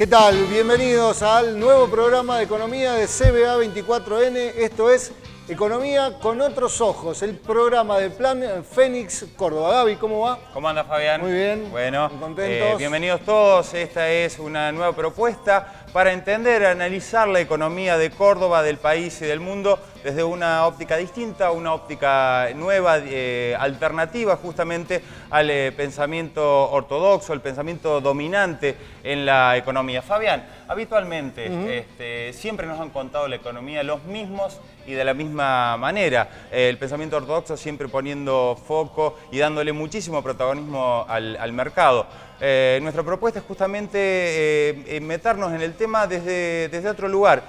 ¿Qué tal? Bienvenidos al nuevo programa de economía de CBA 24N. Esto es Economía con otros ojos, el programa del Plan Fénix Córdoba. Gaby, ¿cómo va? ¿Cómo anda, Fabián? Muy bien. Bueno, muy contentos. Bienvenidos todos. Esta es una nueva propuesta para entender, analizar la economía de Córdoba, del país y del mundo desde una óptica distinta, una óptica nueva, alternativa justamente al pensamiento ortodoxo, el pensamiento dominante en la economía. Fabián, habitualmente siempre nos han contado la economía los mismos y de la misma manera. El pensamiento ortodoxo siempre poniendo foco y dándole muchísimo protagonismo al mercado. Nuestra propuesta es justamente meternos en el tema desde otro lugar,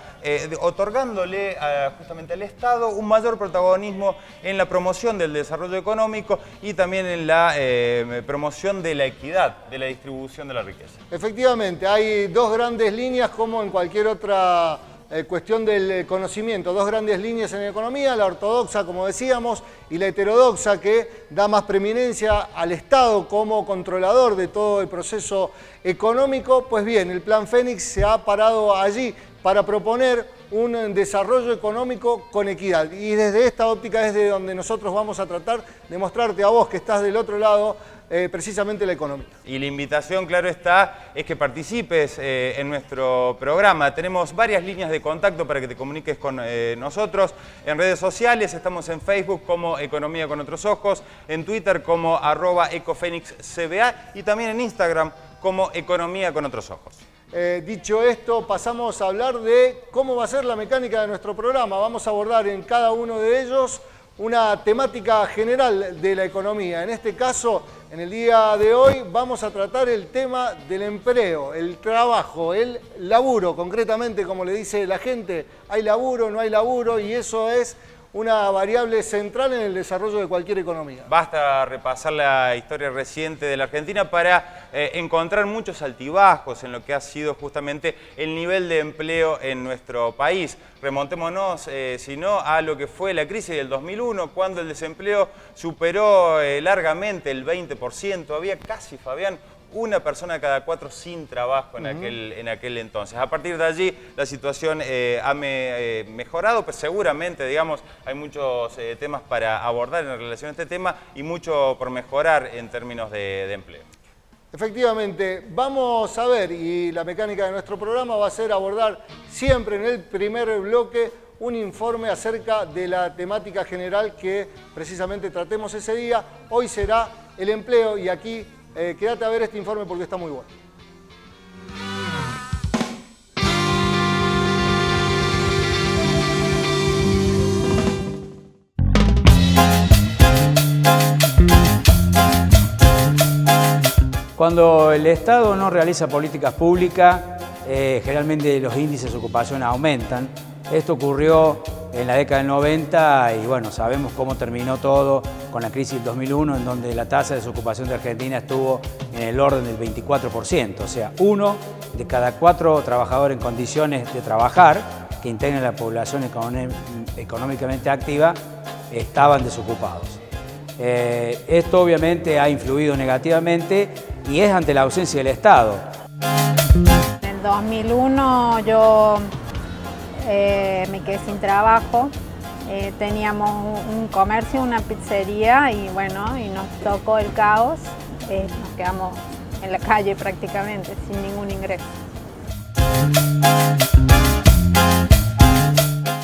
otorgándole justamente al Estado un mayor protagonismo en la promoción del desarrollo económico y también en la promoción de la equidad, de la distribución de la riqueza. Efectivamente, hay dos grandes líneas como en cualquier otra cuestión del conocimiento, dos grandes líneas en la economía, la ortodoxa, como decíamos, y la heterodoxa, que da más preeminencia al Estado como controlador de todo el proceso económico. Pues bien, el Plan Fénix se ha parado allí para proponer un desarrollo económico con equidad. Y desde esta óptica es de donde nosotros vamos a tratar de mostrarte a vos, que estás del otro lado, precisamente la economía. Y la invitación, claro está, es que participes en nuestro programa. Tenemos varias líneas de contacto para que te comuniques con nosotros. En redes sociales estamos en Facebook como Economía con otros ojos, en Twitter como @ecofénixcba y también en Instagram como Economía con otros ojos. Dicho esto, pasamos a hablar de cómo va a ser la mecánica de nuestro programa. Vamos a abordar en cada uno de ellos una temática general de la economía. En este caso, en el día de hoy, vamos a tratar el tema del empleo, el trabajo, el laburo. Concretamente, como le dice la gente, hay laburo, no hay laburo, y eso es una variable central en el desarrollo de cualquier economía. Basta repasar la historia reciente de la Argentina para encontrar muchos altibajos en lo que ha sido justamente el nivel de empleo en nuestro país. Remontémonos, si no, a lo que fue la crisis del 2001, cuando el desempleo superó largamente el 20%. Había casi, Fabián, una persona de cada 4 sin trabajo en aquel entonces. A partir de allí la situación ha mejorado, pues seguramente, digamos, hay muchos temas para abordar en relación a este tema y mucho por mejorar en términos de empleo. Efectivamente, vamos a ver, y la mecánica de nuestro programa va a ser abordar siempre en el primer bloque un informe acerca de la temática general que precisamente tratemos ese día. Hoy será el empleo y aquí quédate a ver este informe porque está muy bueno. Cuando el Estado no realiza políticas públicas, generalmente los índices de ocupación aumentan. Esto ocurrió en la década del 90 y bueno, sabemos cómo terminó todo con la crisis del 2001, en donde la tasa de desocupación de Argentina estuvo en el orden del 24%. O sea, 1 de cada 4 trabajadores en condiciones de trabajar, que integran la población económicamente activa, estaban desocupados. Esto obviamente ha influido negativamente y es ante la ausencia del Estado. En el 2001 yo me quedé sin trabajo, teníamos un comercio, una pizzería y bueno, y nos tocó el caos, nos quedamos en la calle prácticamente, sin ningún ingreso.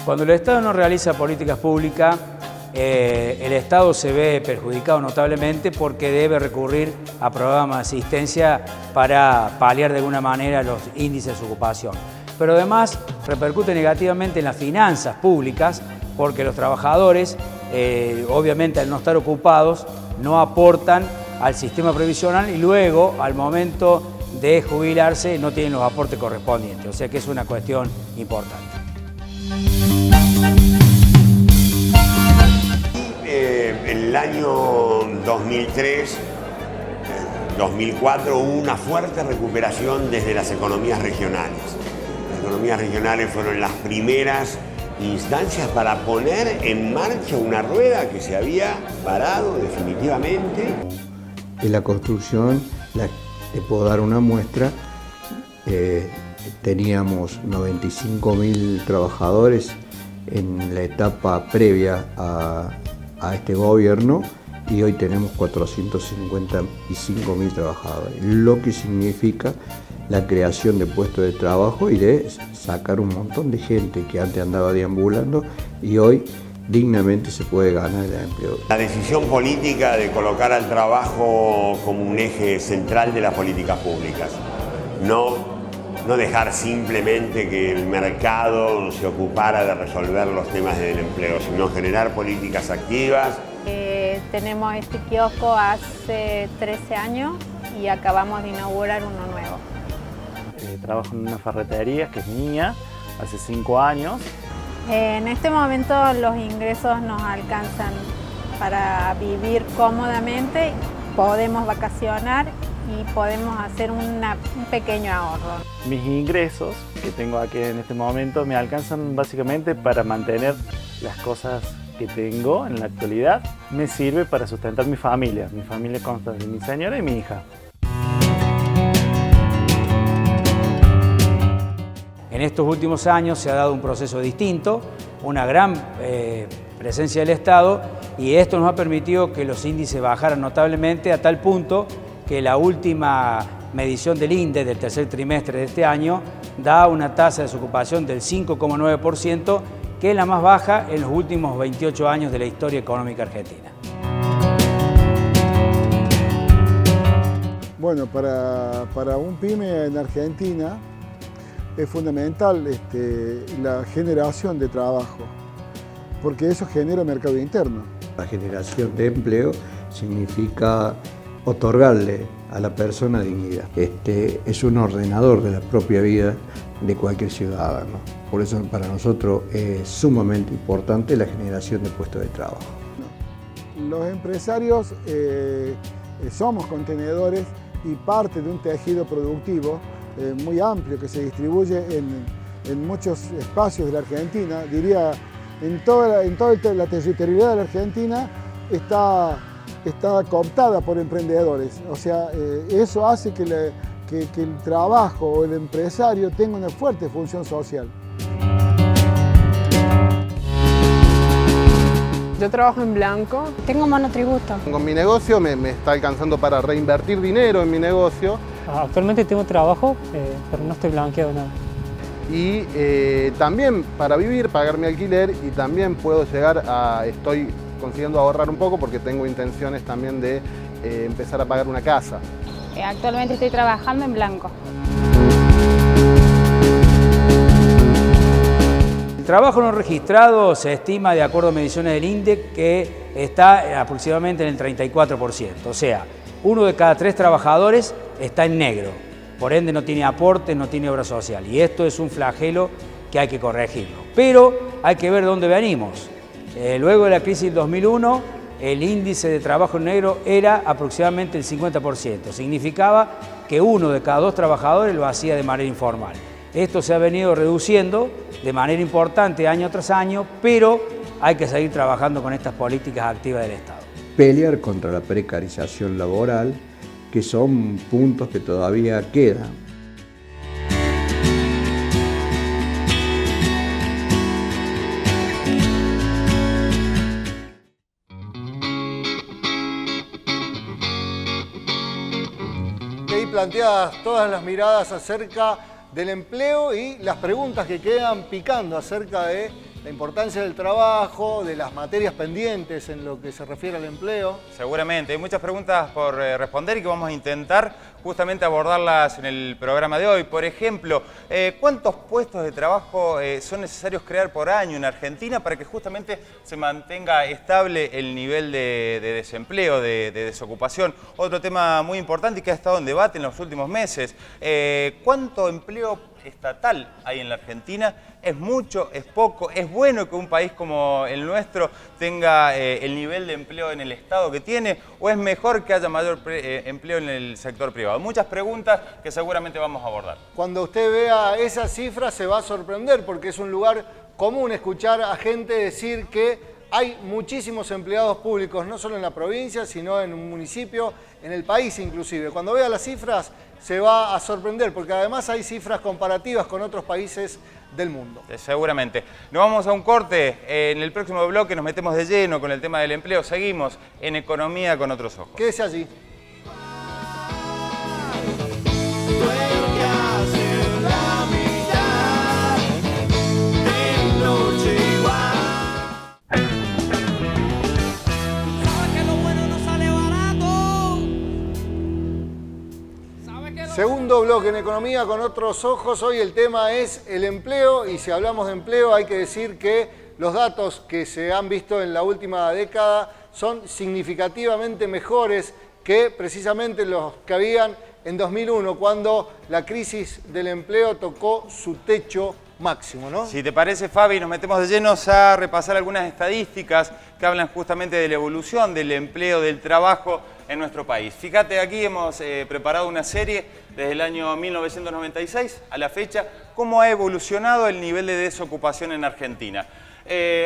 Cuando el Estado no realiza políticas públicas, el Estado se ve perjudicado notablemente porque debe recurrir a programas de asistencia para paliar de alguna manera los índices de ocupación. Pero además repercute negativamente en las finanzas públicas porque los trabajadores, obviamente al no estar ocupados, no aportan al sistema previsional y luego al momento de jubilarse no tienen los aportes correspondientes. O sea que es una cuestión importante. En el año 2003, 2004 hubo una fuerte recuperación desde las economías regionales. Las economías regionales fueron las primeras instancias para poner en marcha una rueda que se había parado definitivamente. En la construcción, te puedo dar una muestra, Teníamos 95.000 trabajadores en la etapa previa a este gobierno y hoy tenemos 455.000 trabajadores, lo que significa la creación de puestos de trabajo y de sacar un montón de gente que antes andaba deambulando y hoy dignamente se puede ganar el empleo. La decisión política de colocar al trabajo como un eje central de las políticas públicas, no dejar simplemente que el mercado se ocupara de resolver los temas del empleo, sino generar políticas activas. Tenemos este kiosco hace 13 años y acabamos de inaugurar uno nuevo. Trabajo en una ferretería que es mía, hace 5 años. En este momento los ingresos nos alcanzan para vivir cómodamente, podemos vacacionar y podemos hacer un pequeño ahorro. Mis ingresos que tengo aquí en este momento me alcanzan básicamente para mantener las cosas que tengo en la actualidad. Me sirve para sustentar mi familia. Mi familia consta de mi señora y mi hija. En estos últimos años se ha dado un proceso distinto, una gran presencia del Estado y esto nos ha permitido que los índices bajaran notablemente a tal punto que la última medición del INDE del tercer trimestre de este año da una tasa de desocupación del 5,9%, que es la más baja en los últimos 28 años de la historia económica argentina. Bueno, para un pyme en Argentina es fundamental la generación de trabajo, porque eso genera mercado interno. La generación de empleo significa otorgarle a la persona dignidad. Es un ordenador de la propia vida de cualquier ciudadano. Por eso para nosotros es sumamente importante la generación de puestos de trabajo. Los empresarios somos contenedores y parte de un tejido productivo muy amplio que se distribuye en muchos espacios de la Argentina. Diría, en toda la territorialidad de la Argentina está cooptada por emprendedores. O sea, eso hace que el trabajo o el empresario tenga una fuerte función social. Yo trabajo en blanco. Tengo monotributo. Con mi negocio me está alcanzando para reinvertir dinero en mi negocio. Actualmente tengo trabajo, pero no estoy blanqueado nada. Y también para vivir, pagar mi alquiler y también puedo llegar estoy consiguiendo ahorrar un poco porque tengo intenciones también de empezar a pagar una casa. Actualmente estoy trabajando en blanco. El trabajo no registrado se estima, de acuerdo a mediciones del INDEC, que está aproximadamente en el 34%. O sea, 1 de cada 3 trabajadores está en negro. Por ende no tiene aporte, no tiene obra social. Y esto es un flagelo que hay que corregirlo. Pero hay que ver dónde venimos. Luego de la crisis del 2001, el índice de trabajo en negro era aproximadamente el 50%. Significaba que 1 de cada 2 trabajadores lo hacía de manera informal. Esto se ha venido reduciendo de manera importante año tras año, pero hay que seguir trabajando con estas políticas activas del Estado. Pelear contra la precarización laboral, que son puntos que todavía quedan. Ahí planteadas todas las miradas acerca del empleo y las preguntas que quedan picando acerca de la importancia del trabajo, de las materias pendientes en lo que se refiere al empleo. Seguramente, hay muchas preguntas por responder y que vamos a intentar justamente abordarlas en el programa de hoy. Por ejemplo, ¿cuántos puestos de trabajo son necesarios crear por año en Argentina para que justamente se mantenga estable el nivel de desempleo, de desocupación? Otro tema muy importante y que ha estado en debate en los últimos meses, ¿cuánto empleo estatal hay en la Argentina? ¿Es mucho? ¿Es poco? ¿Es bueno que un país como el nuestro tenga el nivel de empleo en el Estado que tiene? ¿O es mejor que haya mayor empleo en el sector privado? Muchas preguntas que seguramente vamos a abordar. Cuando usted vea esas cifras se va a sorprender porque es un lugar común escuchar a gente decir que hay muchísimos empleados públicos, no solo en la provincia, sino en un municipio, en el país inclusive. Cuando vea las cifras se va a sorprender, porque además hay cifras comparativas con otros países del mundo. Seguramente. Nos vamos a un corte. En el próximo bloque nos metemos de lleno con el tema del empleo. Seguimos en Economía con otros ojos. Quédese allí. Segundo bloque en Economía con otros ojos. Hoy el tema es el empleo y si hablamos de empleo hay que decir que los datos que se han visto en la última década son significativamente mejores que precisamente los que habían en 2001 cuando la crisis del empleo tocó su techo máximo, ¿no? Si te parece, Fabi, nos metemos de llenos a repasar algunas estadísticas que hablan justamente de la evolución del empleo, del trabajo en nuestro país. Fíjate, aquí hemos preparado una serie desde el año 1996 a la fecha, cómo ha evolucionado el nivel de desocupación en Argentina.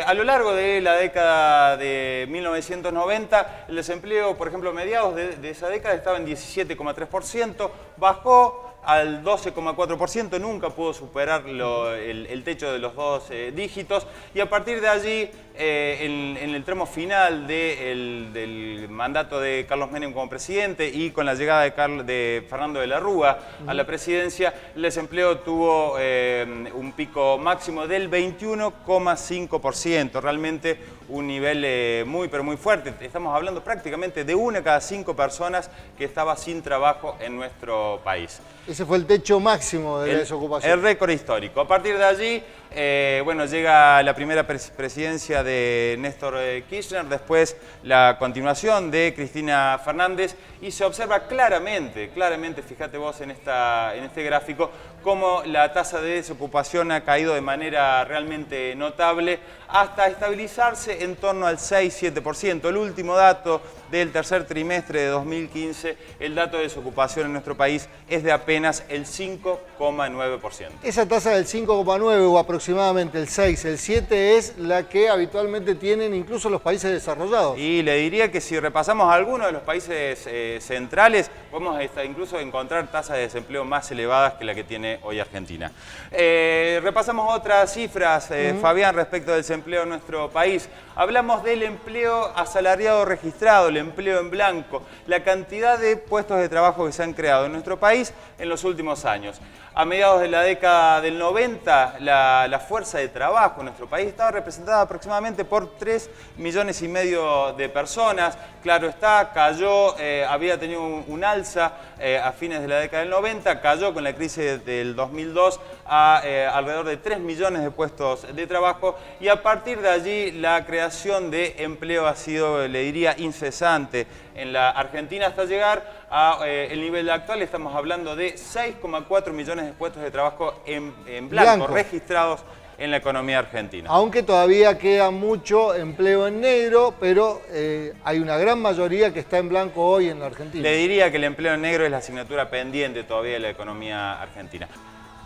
A lo largo de la década de 1990, el desempleo, por ejemplo, a mediados de esa década estaba en 17,3%, bajó al 12,4%, nunca pudo superar el techo de los 2 dígitos y a partir de allí, en el tramo final del mandato de Carlos Menem como presidente y con la llegada de Fernando de la Rúa a la presidencia, el desempleo tuvo un pico máximo del 21,5%, realmente un nivel muy pero muy fuerte. Estamos hablando prácticamente de 1 cada 5 personas que estaba sin trabajo en nuestro país. Ese fue el techo máximo de la desocupación. El récord histórico. A partir de allí, bueno, llega la primera presidencia de Néstor Kirchner, después la continuación de Cristina Fernández y se observa claramente, fíjate vos en este gráfico, cómo la tasa de desocupación ha caído de manera realmente notable hasta estabilizarse en torno al 6-7%. El último dato del tercer trimestre de 2015, el dato de desocupación en nuestro país es de apenas el 5,9%. Esa tasa del 5,9 o aproximadamente el 6, el 7 es la que habitualmente tienen incluso los países desarrollados. Y le diría que si repasamos algunos de los países centrales, podemos incluso encontrar tasas de desempleo más elevadas que la que tiene hoy Argentina. Repasamos otras cifras, Fabián, respecto del desempleo en nuestro país. Hablamos del empleo asalariado registrado, el empleo en blanco, la cantidad de puestos de trabajo que se han creado en nuestro país en los últimos años. A mediados de la década del 90, la fuerza de trabajo en nuestro país estaba representada aproximadamente por 3,5 millones de personas. Claro está, cayó, había tenido un alza a fines de la década del 90, cayó con la crisis del 2002 a alrededor de 3 millones de puestos de trabajo y a partir de allí la creación de empleo ha sido, le diría, incesante en la Argentina hasta llegar al nivel actual. Estamos hablando de 6,4 millones de puestos de trabajo en blanco registrados en la economía argentina. Aunque todavía queda mucho empleo en negro, pero hay una gran mayoría que está en blanco hoy en la Argentina. Le diría que el empleo en negro es la asignatura pendiente todavía de la economía argentina.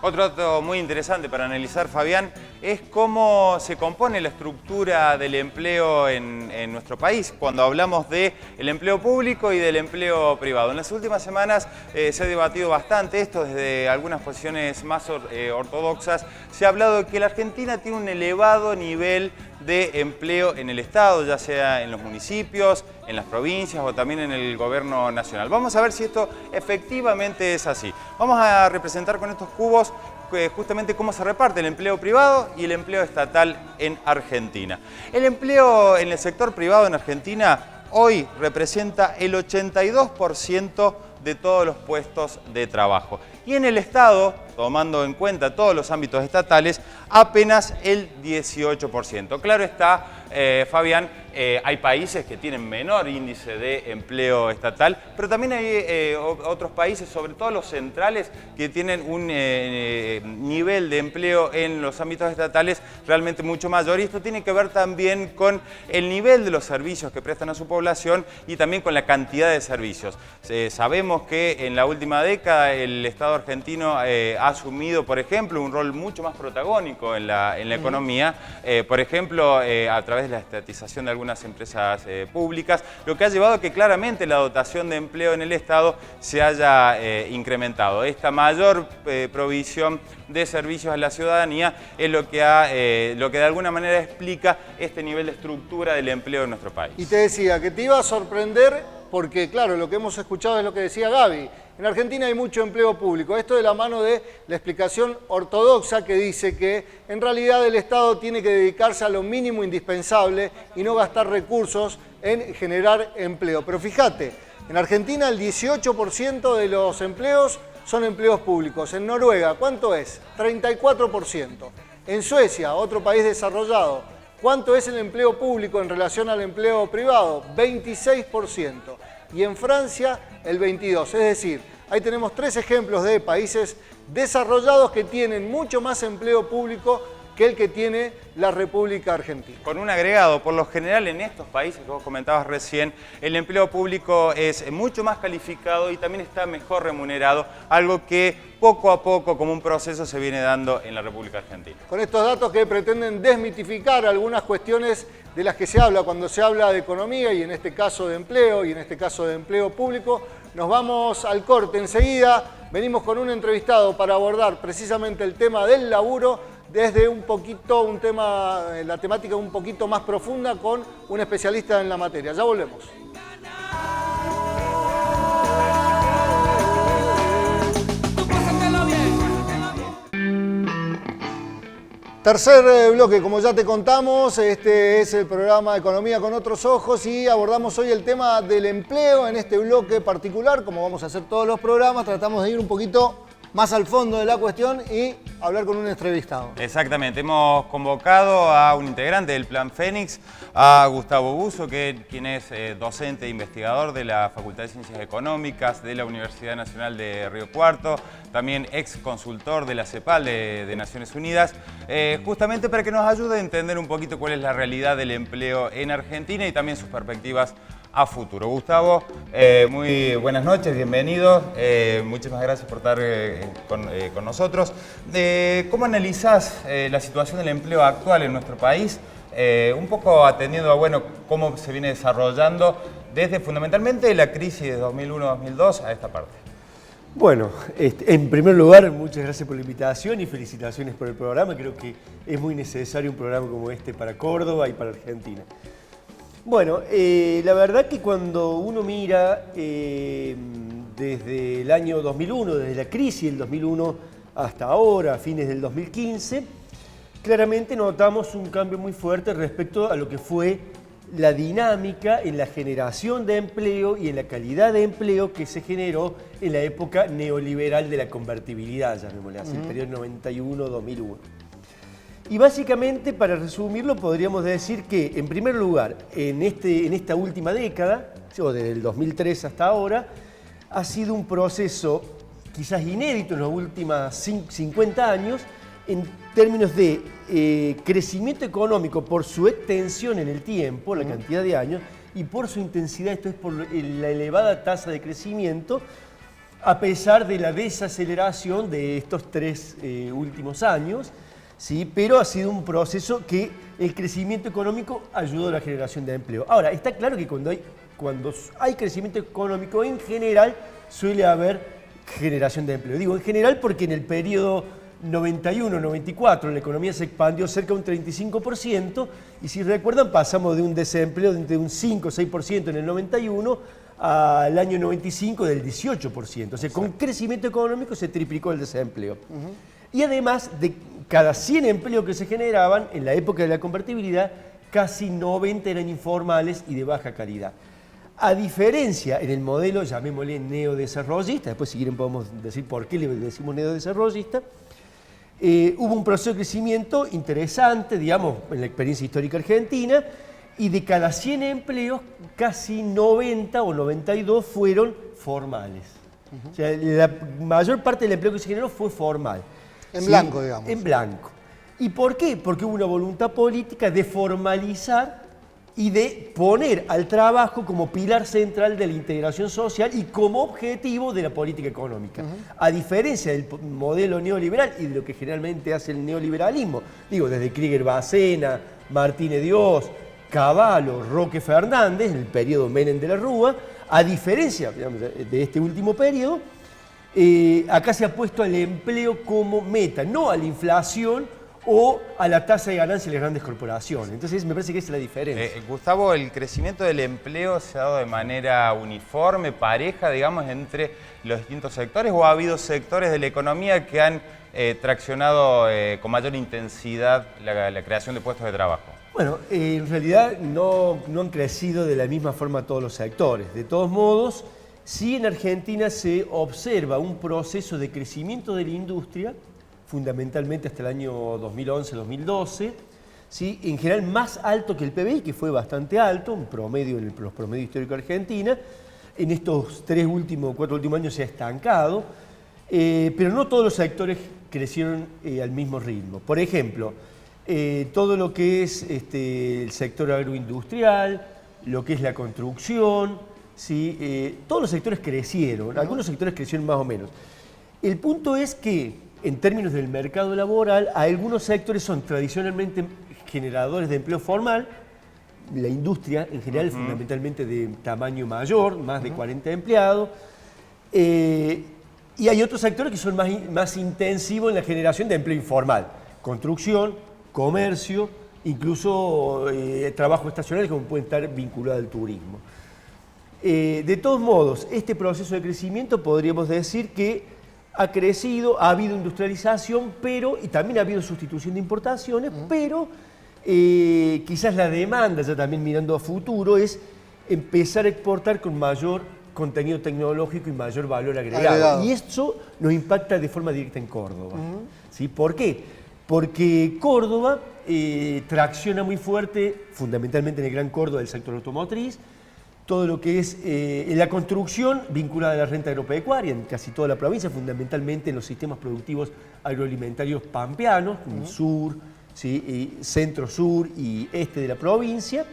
Otro dato muy interesante para analizar, Fabián, es cómo se compone la estructura del empleo en nuestro país cuando hablamos del empleo público y del empleo privado. En las últimas semanas se ha debatido bastante esto desde algunas posiciones más ortodoxas. Se ha hablado de que la Argentina tiene un elevado nivel de empleo en el Estado, ya sea en los municipios, en las provincias o también en el gobierno nacional. Vamos a ver si esto efectivamente es así. Vamos a representar con estos cubos justamente cómo se reparte el empleo privado y el empleo estatal en Argentina. El empleo en el sector privado en Argentina hoy representa el 82% de todos los puestos de trabajo. Y en el Estado, tomando en cuenta todos los ámbitos estatales, apenas el 18%. Claro está, Fabián, hay países que tienen menor índice de empleo estatal, pero también hay otros países, sobre todo los centrales, que tienen un nivel de empleo en los ámbitos estatales realmente mucho mayor. Y esto tiene que ver también con el nivel de los servicios que prestan a su población y también con la cantidad de servicios. Sabemos que en la última década el Estado argentino ha ha asumido, por ejemplo, un rol mucho más protagónico en la economía, por ejemplo, a través de la estatización de algunas empresas públicas, lo que ha llevado a que claramente la dotación de empleo en el Estado se haya incrementado. Esta mayor provisión de servicios a la ciudadanía es lo que de alguna manera explica este nivel de estructura del empleo en nuestro país. Y te decía que te iba a sorprender porque, claro, lo que hemos escuchado es lo que decía Gaby. En Argentina hay mucho empleo público. Esto de la mano de la explicación ortodoxa que dice que en realidad el Estado tiene que dedicarse a lo mínimo indispensable y no gastar recursos en generar empleo. Pero fíjate, en Argentina el 18% de los empleos son empleos públicos. En Noruega, ¿cuánto es? 34%. En Suecia, otro país desarrollado, ¿cuánto es el empleo público en relación al empleo privado? 26%. Y en Francia, el 22%. Es decir, ahí tenemos 3 ejemplos de países desarrollados que tienen mucho más empleo público que el que tiene la República Argentina. Con un agregado, por lo general en estos países que vos comentabas recién, el empleo público es mucho más calificado y también está mejor remunerado, algo que poco a poco, como un proceso, se viene dando en la República Argentina. Con estos datos que pretenden desmitificar algunas cuestiones de las que se habla cuando se habla de economía y en este caso de empleo y en este caso de empleo público, nos vamos al corte. Enseguida venimos con un entrevistado para abordar precisamente el tema del laburo desde la temática un poquito más profunda con un especialista en la materia. Ya volvemos. Tercer bloque, como ya te contamos, este es el programa Economía con otros ojos y abordamos hoy el tema del empleo en este bloque particular. Como vamos a hacer todos los programas, tratamos de ir un poquito más al fondo de la cuestión y hablar con un entrevistado. Exactamente, hemos convocado a un integrante del Plan Fénix, a Gustavo Buzo, quien es docente e investigador de la Facultad de Ciencias Económicas de la Universidad Nacional de Río Cuarto, también ex consultor de la CEPAL de Naciones Unidas, justamente para que nos ayude a entender un poquito cuál es la realidad del empleo en Argentina y también sus perspectivas a futuro. Gustavo, muy buenas noches, bienvenido. Muchísimas gracias por estar con nosotros. ¿Cómo analizás la situación del empleo actual en nuestro país? Un poco atendiendo a cómo se viene desarrollando desde fundamentalmente la crisis de 2001-2002 a esta parte. Bueno, en primer lugar, muchas gracias por la invitación y felicitaciones por el programa. Creo que es muy necesario un programa como este para Córdoba y para Argentina. Bueno, la verdad que cuando uno mira desde el año 2001, desde la crisis del 2001 hasta ahora, a fines del 2015, claramente notamos un cambio muy fuerte respecto a lo que fue la dinámica en la generación de empleo y en la calidad de empleo que se generó en la época neoliberal de la convertibilidad, llamémosle así, el periodo 91-2001. Y básicamente, para resumirlo, podríamos decir que, en primer lugar, en esta última década, o desde el 2003 hasta ahora, ha sido un proceso quizás inédito en los últimos 50 años, en términos de crecimiento económico por su extensión en el tiempo, la cantidad de años, y por su intensidad, esto es por la elevada tasa de crecimiento, a pesar de la desaceleración de estos 3 últimos años. Sí, pero ha sido un proceso que el crecimiento económico ayudó a la generación de empleo. Ahora, está claro que cuando hay crecimiento económico, en general suele haber generación de empleo. Digo en general porque en el periodo 91-94 la economía se expandió cerca de un 35% y si recuerdan pasamos de un desempleo de un 5-6% en el 91 al año 95 del 18%. O sea, con crecimiento económico se triplicó el desempleo. Y además de cada 100 empleos que se generaban en la época de la convertibilidad, casi 90 eran informales y de baja calidad. A diferencia en el modelo, llamémosle neodesarrollista, después si quieren podemos decir por qué le decimos neodesarrollista, hubo un proceso de crecimiento interesante, digamos, en la experiencia histórica argentina, y de cada 100 empleos, casi 90 o 92 fueron formales. O sea, la mayor parte del empleo que se generó fue formal. En blanco, digamos. En blanco. ¿Y por qué? Porque hubo una voluntad política de formalizar y de poner al trabajo como pilar central de la integración social y como objetivo de la política económica. A diferencia del modelo neoliberal y de lo que generalmente hace el neoliberalismo, digo, desde Krieger-Bacena, Martínez Dios, Cavallo, Roque Fernández, en el periodo Menem de la Rúa, a diferencia, digamos, de este último periodo, acá se ha puesto al empleo como meta, no a la inflación o a la tasa de ganancia de las grandes corporaciones. Entonces me parece que esa es la diferencia. Gustavo, ¿el crecimiento del empleo se ha dado de manera uniforme, pareja, digamos, entre los distintos sectores, o ha habido sectores de la economía que han traccionado con mayor intensidad la creación de puestos de trabajo? Bueno, en realidad no han crecido de la misma forma todos los sectores. De todos modos, sí en Argentina se observa un proceso de crecimiento de la industria, fundamentalmente hasta el año 2011-2012, ¿sí? En general más alto que el PBI, que fue bastante alto, un promedio en los promedios históricos de Argentina. En estos 4 últimos años se ha estancado, pero no todos los sectores crecieron al mismo ritmo. Por ejemplo, todo lo que es el sector agroindustrial, lo que es la construcción, ¿sí? Todos los sectores crecieron, algunos sectores crecieron más o menos. El punto es que, en términos del mercado laboral, algunos sectores son tradicionalmente generadores de empleo formal, la industria en general, fundamentalmente de tamaño mayor, más de 40 empleados, y hay otros sectores que son más intensivos en la generación de empleo informal, construcción, comercio, incluso trabajo estacional, como puede estar vinculado al turismo. De todos modos, este proceso de crecimiento podríamos decir que ha crecido, ha habido industrialización, y también ha habido sustitución de importaciones, pero quizás la demanda, ya también mirando a futuro, es empezar a exportar con mayor contenido tecnológico y mayor valor agregado. Y esto nos impacta de forma directa en Córdoba. ¿Sí? ¿Por qué? Porque Córdoba tracciona muy fuerte, fundamentalmente en el Gran Córdoba, el sector automotriz, todo lo que es la construcción vinculada a la renta agropecuaria en casi toda la provincia, fundamentalmente en los sistemas productivos agroalimentarios pampeanos, sur, ¿sí? Centro-sur y este de la provincia.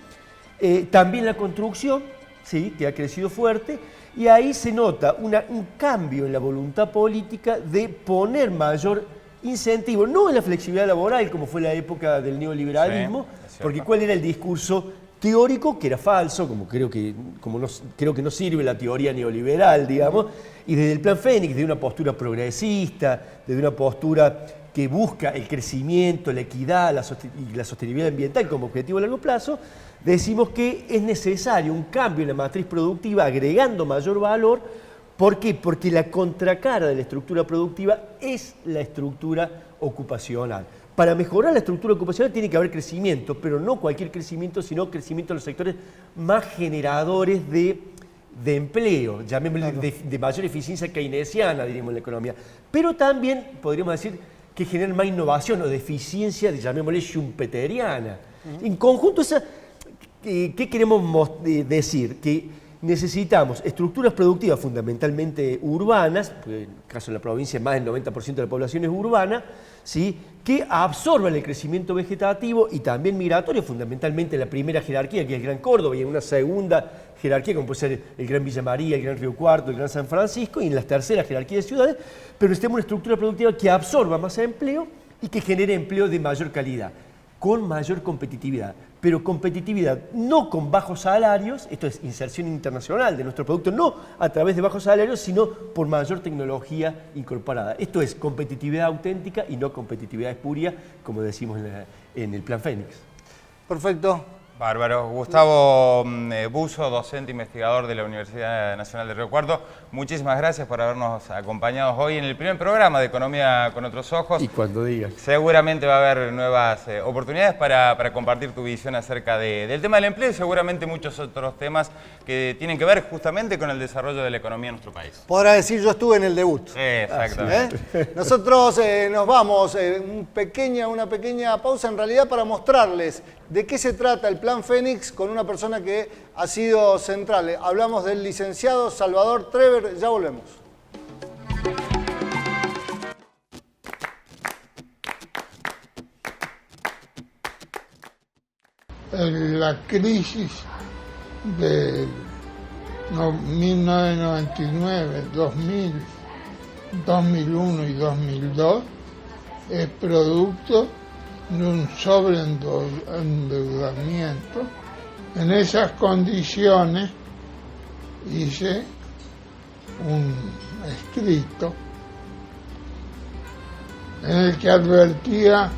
También la construcción, ¿sí? Que ha crecido fuerte, y ahí se nota un cambio en la voluntad política de poner mayor incentivo, no en la flexibilidad laboral, como fue la época del neoliberalismo, sí, porque ¿cuál era el discurso teórico? Que era falso, creo que no sirve la teoría neoliberal, digamos, y desde el Plan Fénix, de una postura progresista, desde una postura que busca el crecimiento, la equidad y la sostenibilidad ambiental como objetivo a largo plazo, decimos que es necesario un cambio en la matriz productiva agregando mayor valor. ¿Por qué? Porque la contracara de la estructura productiva es la estructura ocupacional. Para mejorar la estructura ocupacional tiene que haber crecimiento, pero no cualquier crecimiento, sino crecimiento en los sectores más generadores de empleo, llamémosle de mayor eficiencia keynesiana, diríamos, en la economía. Pero también podríamos decir que generan más innovación o de eficiencia, llamémosle schumpeteriana. En conjunto, ¿qué queremos decir? Que necesitamos estructuras productivas fundamentalmente urbanas, en el caso de la provincia más del 90% de la población es urbana, ¿sí? Que absorban el crecimiento vegetativo y también migratorio, fundamentalmente la primera jerarquía, que es el Gran Córdoba, y en una segunda jerarquía, como puede ser el Gran Villa María, el Gran Río Cuarto, el Gran San Francisco, y en la tercera jerarquía de ciudades, pero necesitamos una estructura productiva que absorba más empleo y que genere empleo de mayor calidad, con mayor competitividad. Pero competitividad no con bajos salarios, esto es inserción internacional de nuestro producto, no a través de bajos salarios, sino por mayor tecnología incorporada. Esto es competitividad auténtica y no competitividad espuria, como decimos en el Plan Fénix. Perfecto. Bárbaro. Gustavo Buzo, docente investigador de la Universidad Nacional de Río Cuarto, muchísimas gracias por habernos acompañado hoy en el primer programa de Economía con Otros Ojos. Y cuando digas. Seguramente va a haber nuevas oportunidades para compartir tu visión acerca del tema del empleo y seguramente muchos otros temas que tienen que ver justamente con el desarrollo de la economía en nuestro país. Podrás decir, yo estuve en el debut. Exactamente. Nosotros nos vamos, una pequeña pausa en realidad para mostrarles de qué se trata el Plan Fénix con una persona que ha sido central. Hablamos del licenciado Salvador Trever, ya volvemos. la crisis de 1999, 2000, 2001 y 2002 es producto de un sobreendeudamiento. En esas condiciones hice un escrito en el que advertía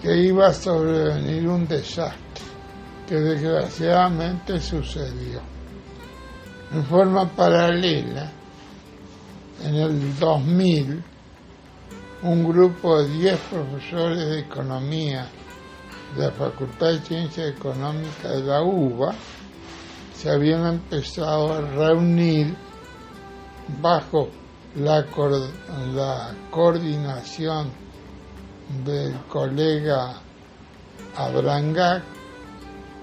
que iba a sobrevenir un desastre, que desgraciadamente sucedió. En forma paralela, en el 2000, un grupo de 10 profesores de economía de la Facultad de Ciencias Económicas de la UBA se habían empezado a reunir bajo la coordinación del colega Abrangac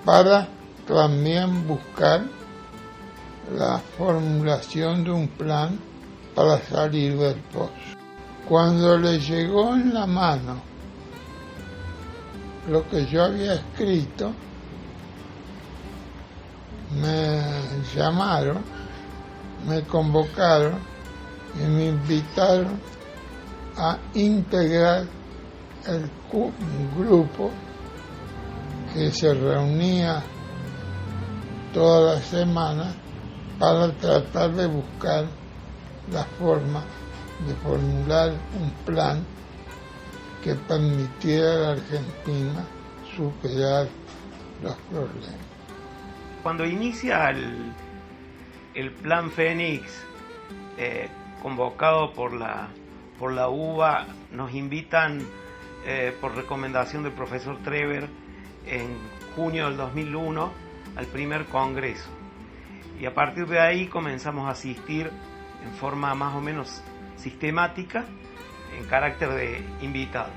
para también buscar la formulación de un plan para salir del pozo. Cuando le llegó en la mano lo que yo había escrito, me llamaron, me convocaron y me invitaron a integrar el grupo que se reunía toda la semana para tratar de buscar la forma de formular un plan que permitiera a la Argentina superar los problemas. Cuando inicia el Plan Fénix, convocado por la UBA, nos invitan por recomendación del profesor Trever en junio del 2001 al primer congreso. Y a partir de ahí comenzamos a asistir en forma más o menos sistemática, en carácter de invitado.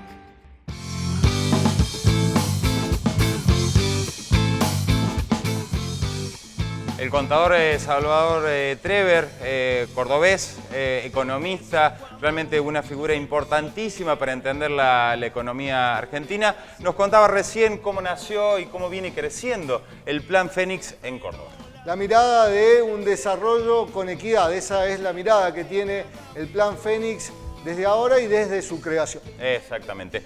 El contador Salvador Trever, cordobés, economista, realmente una figura importantísima para entender la economía argentina, nos contaba recién cómo nació y cómo viene creciendo el Plan Fénix en Córdoba. La mirada de un desarrollo con equidad, esa es la mirada que tiene el Plan Fénix desde ahora y desde su creación. Exactamente.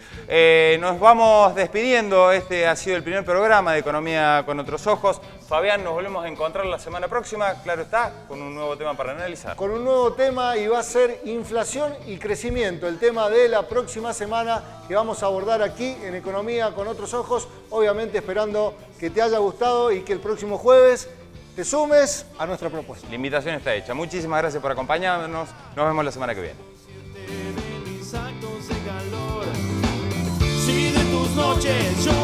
Nos vamos despidiendo. Este ha sido el primer programa de Economía con Otros Ojos. Fabián, nos volvemos a encontrar la semana próxima, claro está, con un nuevo tema para analizar. Con un nuevo tema, y va a ser inflación y crecimiento, el tema de la próxima semana que vamos a abordar aquí en Economía con Otros Ojos, obviamente esperando que te haya gustado y que el próximo jueves te sumes a nuestra propuesta. La invitación está hecha. Muchísimas gracias por acompañarnos. Nos vemos la semana que viene. Si de tus noches yo